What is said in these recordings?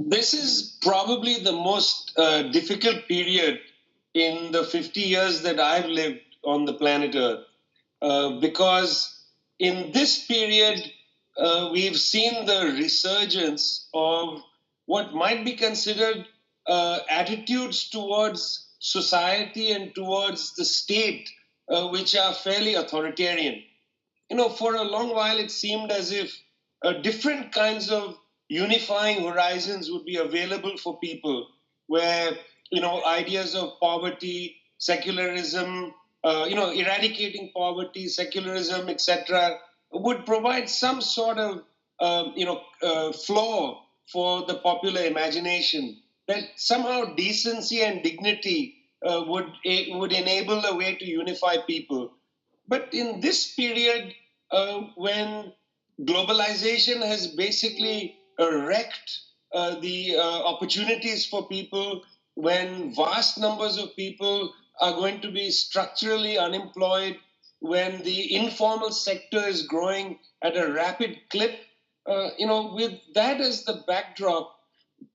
This is probably the most difficult period in the 50 years that I've lived on the planet Earth. Because in this period, we've seen the resurgence of what might be considered attitudes towards society and towards the state, which are fairly authoritarian. For a long while, it seemed as if different kinds of unifying horizons would be available for people, where, ideas of poverty, secularism, eradicating poverty, secularism, etc., would provide some sort of, floor for the popular imagination, that somehow decency and dignity would enable a way to unify people. But in this period, when globalization has basically wrecked the opportunities for people, when vast numbers of people are going to be structurally unemployed, when the informal sector is growing at a rapid clip, with that as the backdrop,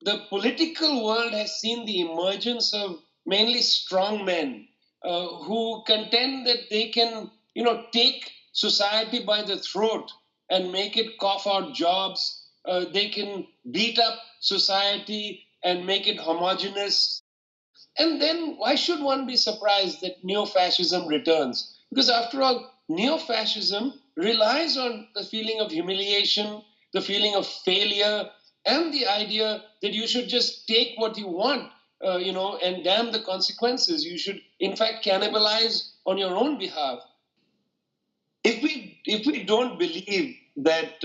the political world has seen the emergence of mainly strong men who contend that they can, take society by the throat and make it cough out jobs. They can beat up society and make it homogenous. And then why should one be surprised that neo-fascism returns? Because after all, neo-fascism relies on the feeling of humiliation, the feeling of failure, and the idea that you should just take what you want, and damn the consequences. You should, in fact, cannibalize on your own behalf. If we don't believe that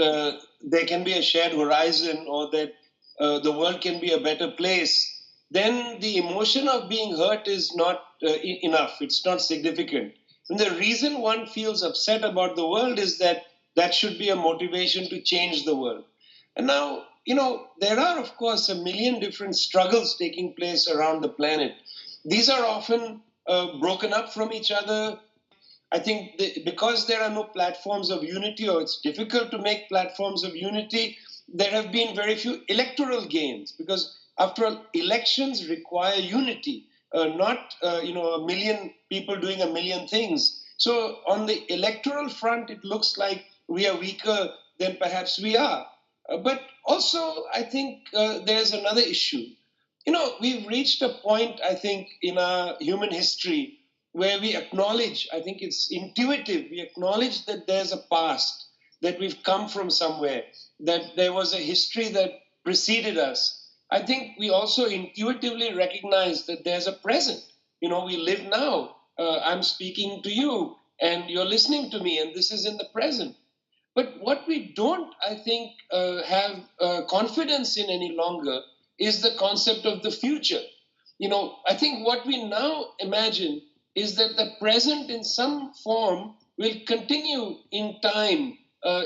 there can be a shared horizon, or that the world can be a better place, then the emotion of being hurt is not enough. It's not significant. And the reason one feels upset about the world is that that should be a motivation to change the world. And now, there are, of course, a million different struggles taking place around the planet. These are often broken up from each other. I think because there are no platforms of unity, or it's difficult to make platforms of unity, there have been very few electoral gains, because after all, elections require unity, not a million people doing a million things. So on the electoral front, it looks like we are weaker than perhaps we are. But also, I think there's another issue. We've reached a point, I think, in our human history where we acknowledge, I think it's intuitive, we acknowledge that there's a past, that we've come from somewhere, that there was a history that preceded us. I think we also intuitively recognize that there's a present. We live now. I'm speaking to you, and you're listening to me, and this is in the present. But what we don't, I think, have confidence in any longer is the concept of the future. I think what we now imagine is that the present in some form will continue in time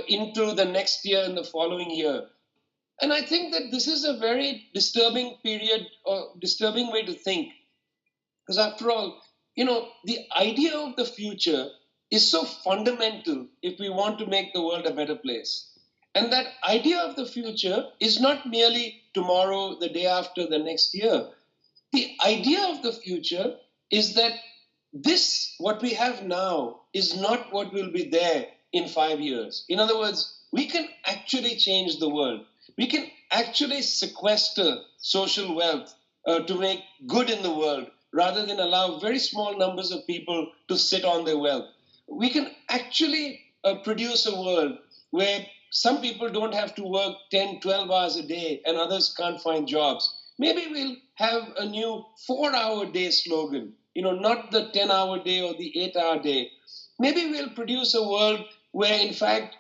into the next year and the following year. And I think that this is a very disturbing period, or disturbing way to think. Because after all, the idea of the future is so fundamental if we want to make the world a better place. And that idea of the future is not merely tomorrow, the day after, the next year. The idea of the future is that this, what we have now, is not what will be there in 5 years. In other words, we can actually change the world. We can actually sequester social wealth to make good in the world, rather than allow very small numbers of people to sit on their wealth. We can actually produce a world where some people don't have to work 10, 12 hours a day and others can't find jobs. Maybe we'll have a new 4-hour day slogan, not the 10-hour day or the 8-hour day. Maybe we'll produce a world where, in fact,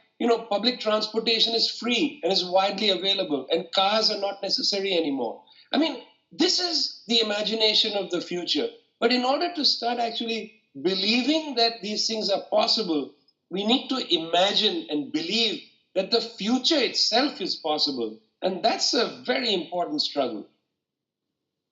public transportation is free and is widely available, and cars are not necessary anymore. I mean, this is the imagination of the future. But in order to start actually believing that these things are possible, we need to imagine and believe that the future itself is possible. And that's a very important struggle.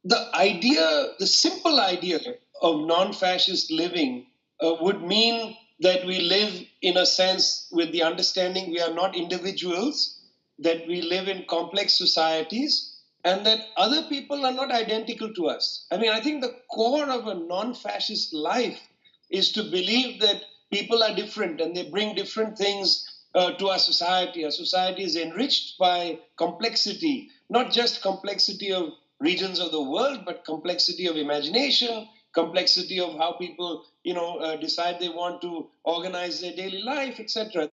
The simple idea of non-fascist living would mean that we live, in a sense, with the understanding we are not individuals, that we live in complex societies, and that other people are not identical to us. I mean, I think the core of a non-fascist life is to believe that people are different and they bring different things to our society. Our society is enriched by complexity, not just complexity of regions of the world, but complexity of imagination, complexity of how people, decide they want to organize their daily life, etc.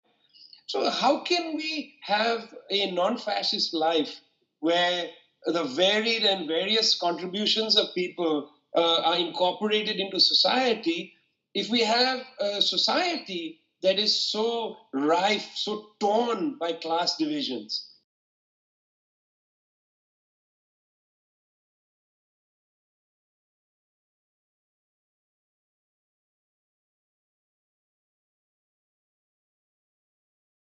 So, how can we have a non fascist life where the varied and various contributions of people are incorporated into society if we have a society that is so rife, so torn by class divisions?